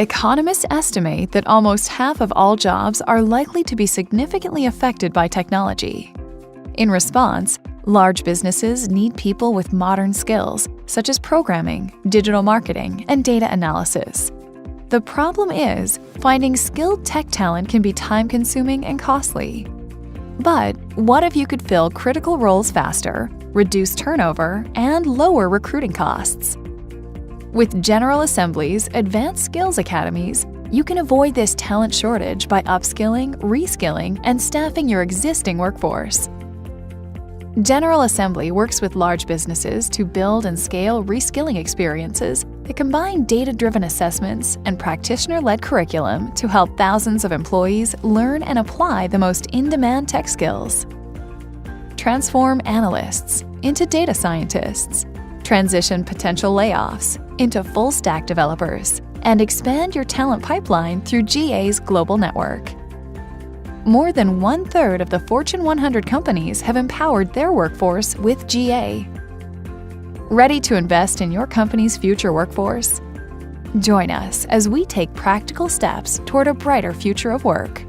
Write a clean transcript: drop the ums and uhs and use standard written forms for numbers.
Economists estimate that almost half of all jobs are likely to be significantly affected by technology. In response, large businesses need people with modern skills, such as programming, digital marketing, and data analysis. The problem is, finding skilled tech talent can be time-consuming and costly. But what if you could fill critical roles faster, reduce turnover, and lower recruiting costs? With General Assembly's Advanced Skills Academies, you can avoid this talent shortage by upskilling, reskilling, and staffing your existing workforce. General Assembly works with large businesses to build and scale reskilling experiences that combine data-driven assessments and practitioner-led curriculum to help thousands of employees learn and apply the most in-demand tech skills. Transform analysts into data scientists, transition potential layoffs into full-stack developers, and expand your talent pipeline through GA's global network. More than 1/3 of the Fortune 100 companies have empowered their workforce with GA. Ready to invest in your company's future workforce? Join us as we take practical steps toward a brighter future of work.